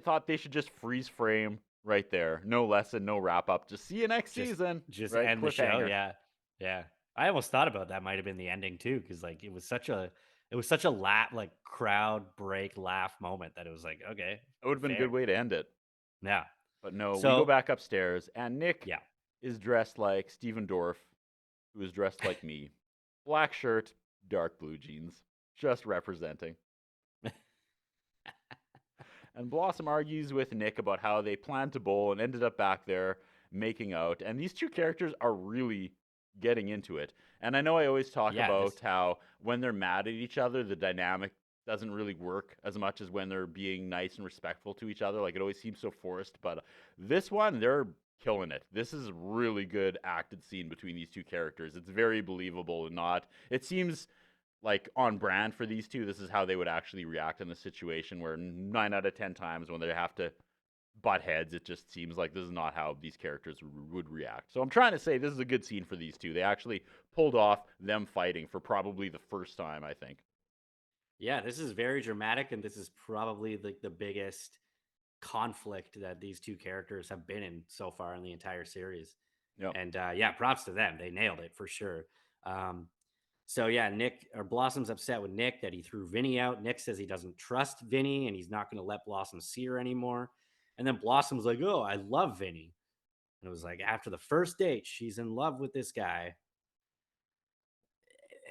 thought they should just freeze frame right there. No lesson, no wrap up. Just see you next season. Just right? end the show. Cliffhanger. Yeah. Yeah. I almost thought about that might have been the ending too, because like it was such a crowd break laugh moment that it was like, okay. It would have been a good way to end it. Yeah. But no, So- we go back upstairs and Nick Yeah. is dressed like Steven Dorff, who is dressed like me. Black shirt, dark blue jeans. Just representing. And Blossom argues with Nick about how they planned to bowl and ended up back there making out. And these two characters are really getting into it. And I know I always talk about how when they're mad at each other, the dynamic doesn't really work as much as when they're being nice and respectful to each other. Like, it always seems so forced. But this one, they're killing it. This is a really good acted scene between these two characters. It's very believable and not... It seems... like on brand for these two. This is how they would actually react in the situation where 9 out of 10 times when they have to butt heads, it just seems like this is not how these characters would react. So I'm trying to say this is a good scene for these two. They actually pulled off them fighting for probably the first time, I think. Yeah, this is very dramatic, and this is probably the biggest conflict that these two characters have been in so far in the entire series. Yep. And props to them. They nailed it for sure. So yeah, Blossom's upset with Nick that he threw Vinny out. Nick says he doesn't trust Vinny and he's not going to let Blossom see her anymore. And then Blossom's like, "Oh, I love Vinny." And it was like, after the first date, she's in love with this guy.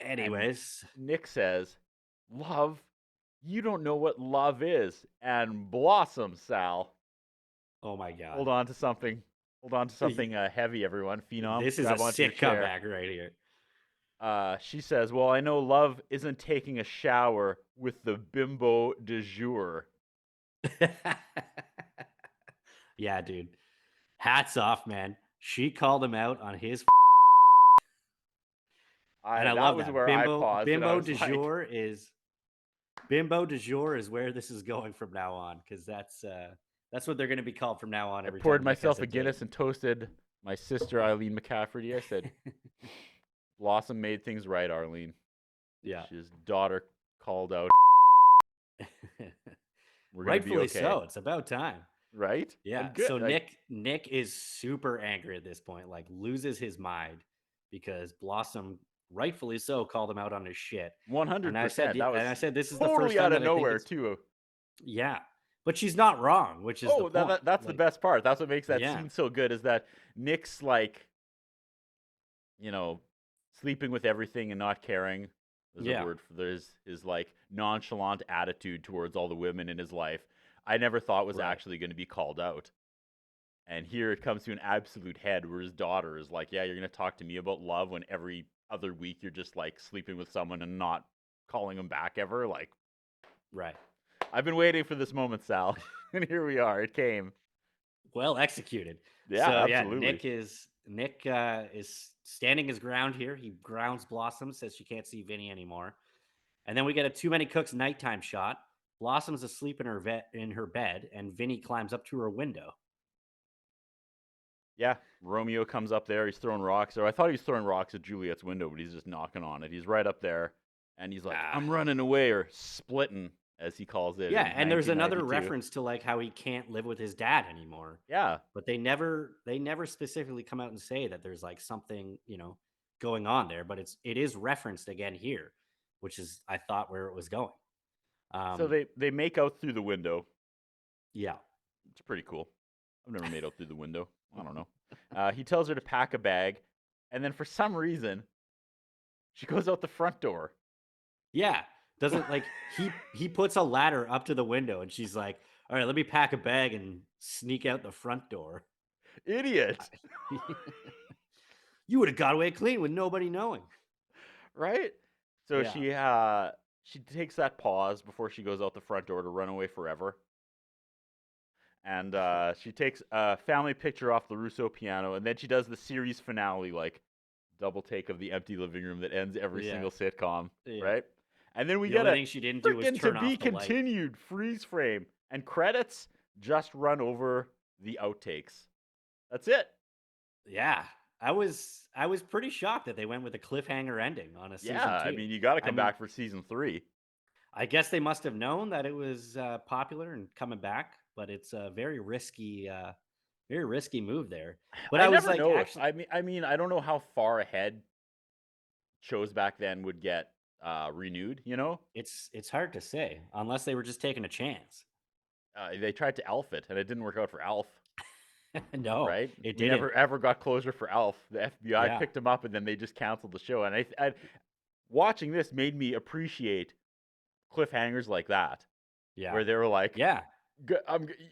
Anyways. And Nick says, "Love? You don't know what love is." And Blossom, Sal, Oh my god. Hold on to something. Hold on to something heavy, everyone. Phenom. This is grab a onto your sick chair. comeback right here. She says, well, I know love isn't taking a shower with the bimbo du jour. Yeah, dude. Hats off, man. She called him out on his and I that love was that. where I paused. and I Bimbo was du like, jour is where this is going from now on, because that's what they're going to be called from now on. I Every poured time Nick myself has a Guinness and toasted my sister, Eileen McCafferty. I said, Blossom made things right, Arlene. Yeah. His daughter called out. We're gonna be Rightfully okay. so. It's about time. Right? Yeah. And good. So like, Nick is super angry at this point, like loses his mind because Blossom, rightfully so, called him out on his shit. 100%. And I said, that was and I said, this is the totally first time out of that I think nowhere, it's, too. yeah, but she's not wrong, which is the point. That's the best part. That's what makes that Yeah. scene so good, is that Nick's like, sleeping with everything and not caring. There's Yeah. a word for his like nonchalant attitude towards all the women in his life. I never thought was Right. actually going to be called out. And here it comes to an absolute head where his daughter is like, yeah, you're going to talk to me about love when every other week you're just like sleeping with someone and not calling them back ever. Like, Right. I've been waiting for this moment, Sal. And here we are. It came. Well executed. Yeah, So absolutely. Nick is standing his ground here. He grounds Blossom, says she can't see Vinnie anymore. And then we get a too many cooks nighttime shot. Blossom's asleep in her bed, and Vinnie climbs up to her window. Yeah, Romeo comes up there. He's throwing rocks. Or I thought he was throwing rocks at Juliet's window, but he's just knocking on it. He's right up there, and he's like, I'm running away, or splitting, as he calls it. Yeah, in and there's another 1992. reference to like how he can't live with his dad anymore. Yeah. But they never specifically come out and say that there's like something, going on there, but it is referenced again here, which is, I thought, where it was going. So they make out through the window. Yeah. It's pretty cool. I've never made out through the window. I don't know. He tells her to pack a bag, and then for some reason, she goes out the front door. Yeah. Doesn't like he puts a ladder up to the window, and she's like, all right, let me pack a bag and sneak out the front door. Idiot. You would have got away clean with nobody knowing. Right? So Yeah. she takes that pause before she goes out the front door to run away forever. And she takes a family picture off the Russo piano, and then she does the series finale, like double take of the empty living room that ends every single sitcom, right? And then we The get only a thing she didn't do was freaking turn to off be the light. continued freeze frame, and credits just run over the outtakes. That's it. Yeah. I was pretty shocked that they went with a cliffhanger ending on a season 2. Yeah, I mean, you got to come back for season 3. I guess they must have known that it was popular and coming back, but it's a very risky move there. But I was never like, know. actually, I mean, I don't know how far ahead shows back then would get renewed. it's hard to say unless they were just taking a chance. They tried to Alf it, and it didn't work out for Alf. No, right? It We didn't. never ever got closure for Alf. The FBI Yeah. picked him up, and then they just canceled the show. And I watching this made me appreciate cliffhangers like that, Yeah. where they were like, Yeah.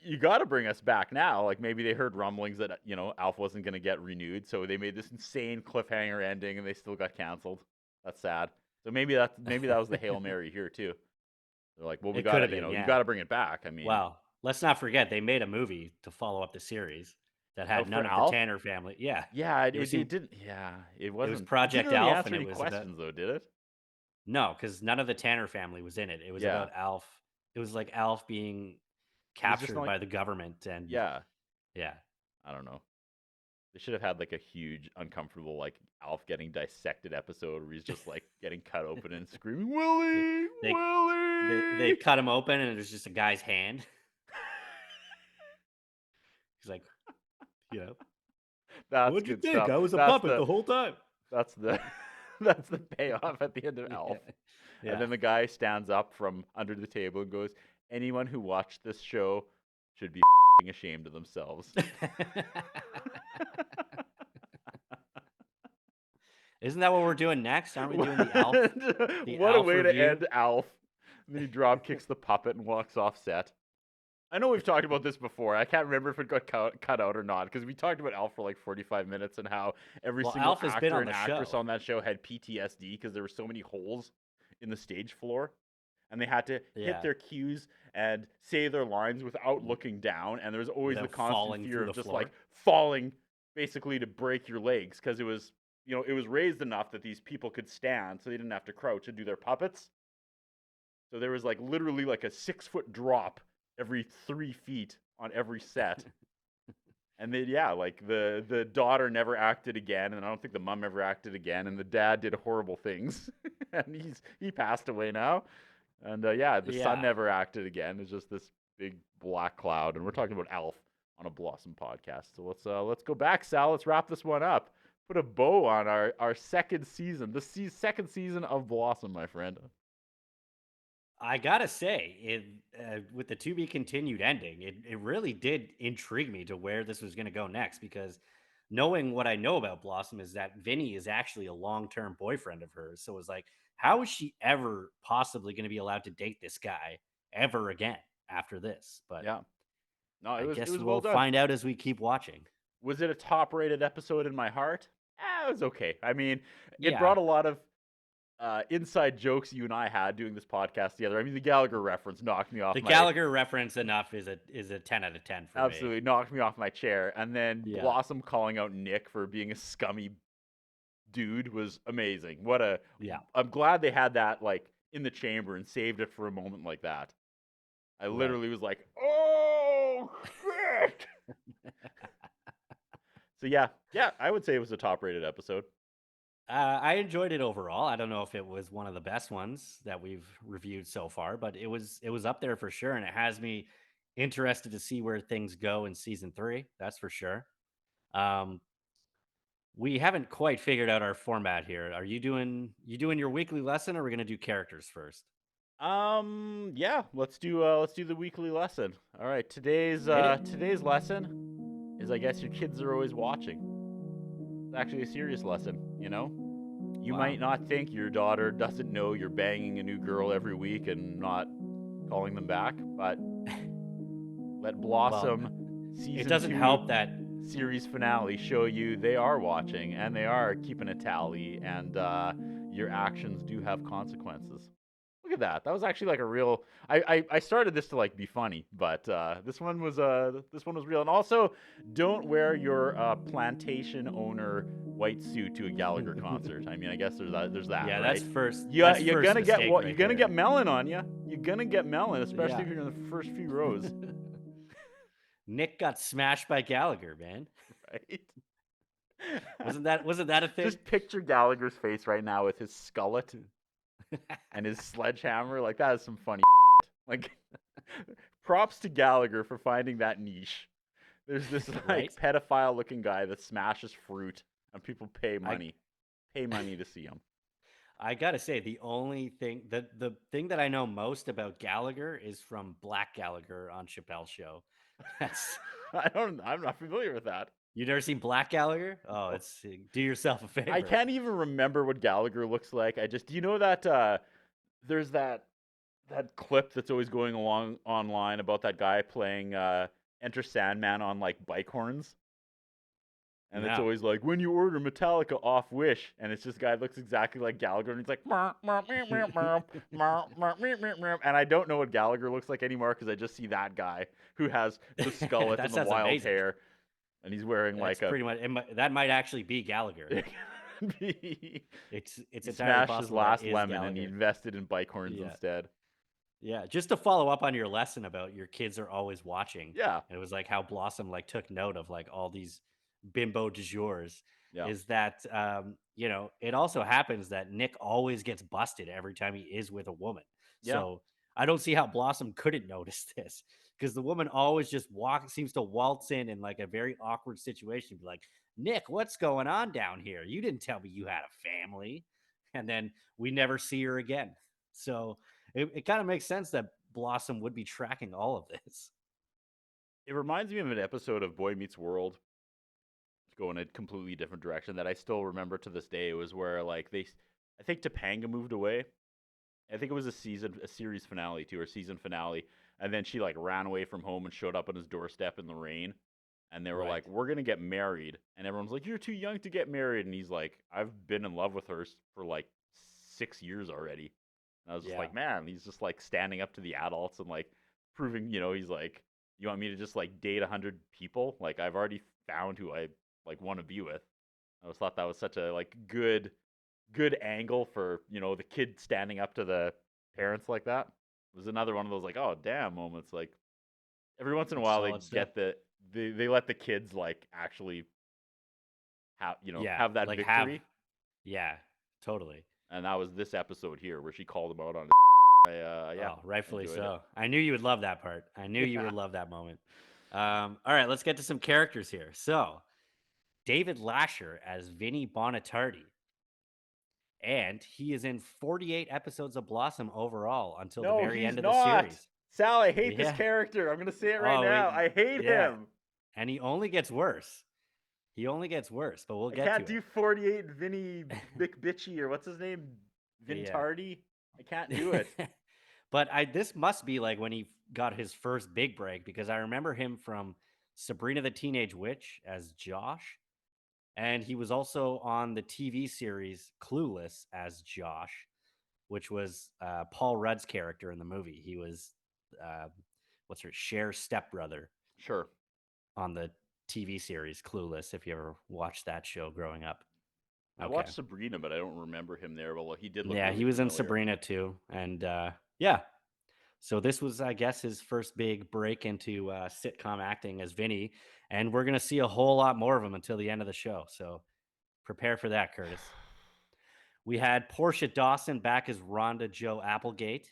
you got to bring us back now. Like maybe they heard rumblings that Alf wasn't going to get renewed, so they made this insane cliffhanger ending, and they still got canceled. That's sad. So maybe that was the Hail Mary here too. They're like, well, we It got could to have been, you yeah. got to bring it back. I mean, Well, let's not forget they made a movie to follow up the series that had for none of Alf? the Tanner family. Yeah. yeah, You ever seen- it didn't. Yeah, it wasn't. Project it didn't really Alf, answer and it any was about- questions though, did it? No, because none of the Tanner family was in it. It was Yeah. about Alf. It was like Alf being just captured like- by the government, and Yeah. yeah. I don't know. They should have had like a huge, uncomfortable, like Alf getting dissected episode where he's just like getting cut open and screaming, Willie, They- Willie. They cut him open, and there's just a guy's hand. He's like, That's what'd you good think? stuff. I was a That's puppet the the whole time. That's the that's the payoff at the end of Alf. Yeah. And then the guy stands up from under the table and goes, anyone who watched this show should be ashamed of themselves. Isn't that what we're doing next? Aren't we doing the Alf? What a Alf way review? to end Alf. And then he drop kicks the puppet and walks off set. I know we've talked about this before. I can't remember if it got cut out or not because we talked about Alf for like 45 minutes and how every single Alf has been actor on and the actress show. on that show had PTSD because there were so many holes in the stage floor, and they had to hit their cues and say their lines without looking down. And there was always Without the constant falling fear through of the just floor. like falling, basically to break your legs because it was it was raised enough that these people could stand, so they didn't have to crouch and do their puppets. So there was like literally like a 6-foot drop every 3 feet on every set. And then like the daughter never acted again, and I don't think the mom ever acted again, and the dad did horrible things, and he passed away now. And the son never acted again. It's just this big black cloud, and we're talking about Alf on a Blossom podcast. So let's go back, Sal. Let's wrap this one up. Put a bow on our second season, the second season of Blossom, my friend. I gotta say, with the to be continued ending, it really did intrigue me to where this was going to go next. Because knowing what I know about Blossom is that Vinnie is actually a long-term boyfriend of hers. So it was like, how is she ever possibly going to be allowed to date this guy ever again after this? But Yeah, no, I it guess was we'll well done. find out as we keep watching. Was it a top-rated episode in my heart? It was okay. I mean, it Yeah. brought a lot of inside jokes you and I had doing this podcast together. I mean, the Gallagher reference knocked me off. The Gallagher reference enough is a 10 out of 10 for me. Absolutely knocked me off my chair. And then Yeah. Blossom calling out Nick for being a scummy dude was amazing. I'm glad they had that like in the chamber and saved it for a moment like that. I literally was like, oh shit. So yeah, I would say it was a top-rated episode. I enjoyed it overall. I don't know if it was one of the best ones that we've reviewed so far, but it was up there for sure, and it has me interested to see where things go in season 3. That's for sure. We haven't quite figured out our format here. Are you doing your weekly lesson, or are we gonna do characters first? Yeah, let's do the weekly lesson. All right, today's lesson is, I guess your kids are always watching. It's actually a serious lesson, you know? You might not think your daughter doesn't know you're banging a new girl every week and not calling them back, but let Blossom season It doesn't 2 help that series finale show you they are watching and they are keeping a tally, and your actions do have consequences. Look at that. That was actually like a real. I started this to like be funny, but this one was real. And also, don't wear your plantation owner white suit to a Gallagher concert. I mean, I guess there's that. Yeah, right? that's first. You're that's gonna first get mistake what? right You're gonna there. get melon on you. You're gonna get melon, especially Yeah. if you're in the first few rows. Nick got smashed by Gallagher, man. Right? Wasn't that a thing? Just picture Gallagher's face right now with his skullet and his sledgehammer. Like, that is some funny like, props to Gallagher for finding that niche. There's this like Right? pedophile looking guy that smashes fruit and people pay money to see him. I gotta say, the only thing the thing that I know most about Gallagher is from Black Gallagher on Chappelle's show. That's I'm not familiar with that. You never seen Black Gallagher? Oh, it's do yourself a favor. I can't even remember what Gallagher looks like. Do you know that there's that clip that's always going along online about that guy playing Enter Sandman on like bike horns? And it's No. always like, when you order Metallica off Wish, and it's just a guy that looks exactly like Gallagher, and he's like, and I don't know what Gallagher looks like anymore because I just see that guy who has the skullet That and the sounds wild amazing. hair, and he's wearing That's like pretty much that might actually be Gallagher. he It's entirely smashed his possible that last is lemon and he Gallagher. invested in bike horns Yeah. instead. Yeah, just to follow up on your lesson about your kids are always watching. Yeah. And it was like how Blossom like took note of like all these bimbo du jours. Yeah. Is that it also happens that Nick always gets busted every time he is with a woman. Yeah. So I don't see how Blossom couldn't notice this, because the woman always just seems to waltz in like a very awkward situation, be like, Nick, what's going on down here? You didn't tell me you had a family. And then we never see her again. So it kind of makes sense that Blossom would be tracking all of this. It reminds me of an episode of Boy Meets World. To go in a completely different direction that I still remember to this day. It was where like I think Topanga moved away, I think it was a series finale too, or season finale. And then she like ran away from home and showed up on his doorstep in the rain. And they were like, "We're gonna get married," and everyone's like, "You're too young to get married." And he's like, "I've been in love with her for like 6 years already." And I was just like, man, he's just like standing up to the adults and like proving, he's like, "You want me to just like date 100 people? Like I've already found who I like want to be with." I just thought that was such a like good angle for the kid standing up to the parents like that. It was another one of those like, oh damn moments. Like every once in a while they get they let the kids like actually have have that like victory. Yeah, totally. And that was this episode here where she called him out on rightfully enjoyed so. it. I knew you would love that part. I knew you would love that moment. All right, let's get to some characters here. So David Lasher as Vinnie Bonatardi. And he is in 48 episodes of Blossom overall until the very end of the series. Sal, I hate this character. I'm going to say it right now. I hate him. And he only gets worse. But we'll get to it. I can't do 48 Vinnie McBitchy, or what's his name? Vintardi. I can't do it. But this must be like when he got his first big break, because I remember him from Sabrina the Teenage Witch as Josh. And he was also on the TV series Clueless as Josh, which was Paul Rudd's character in the movie. He was, Cher's stepbrother. Sure. On the TV series Clueless, if you ever watched that show growing up. I watched Sabrina, but I don't remember him there. Well, he did look really he was familiar. in Sabrina too. And so this was, I guess, his first big break into sitcom acting as Vinny. And we're going to see a whole lot more of him until the end of the show. So prepare for that, Curtis. We had Portia Dawson back as Rhonda Jo Applegate.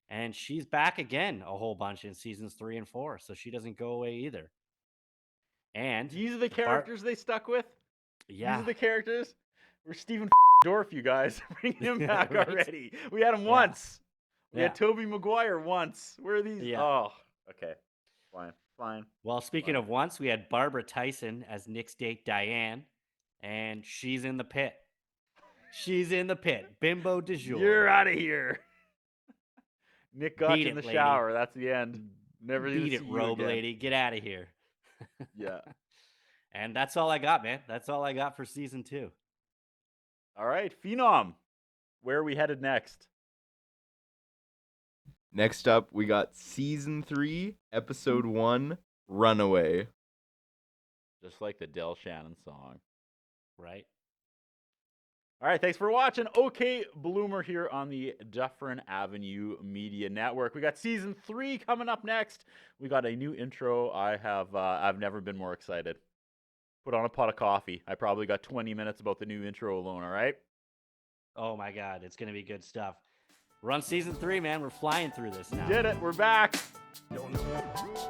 And she's back again a whole bunch in seasons 3 and 4. So she doesn't go away either. And these are the characters they stuck with? Yeah. These are the characters? We're Stephen Dorff, you guys. Bring him back already. We had him once. We had Tobey Maguire once. Where are these? Yeah. Oh, okay. Fine. Well, speaking of once, we had Barbara Tyson as Nick's date Diane, and she's in the pit. Bimbo du jour. You're out of here. Nick got you in the shower. That's the end. Never beat it, robe lady. Get out of here. Yeah. And that's all I got, man. That's all I got for season 2. All right, Phenom. Where are we headed next? Next up, we got season 3, episode 1, Runaway. Just like the Del Shannon song. Right. All right, thanks for watching. OK Bloomer here on the Dufferin Avenue Media Network. We got season 3 coming up next. We got a new intro. I've never been more excited. Put on a pot of coffee. I probably got 20 minutes about the new intro alone, all right? Oh my God, it's going to be good stuff. We're on season 3, man. We're flying through this now. We did it. We're back. Don't know.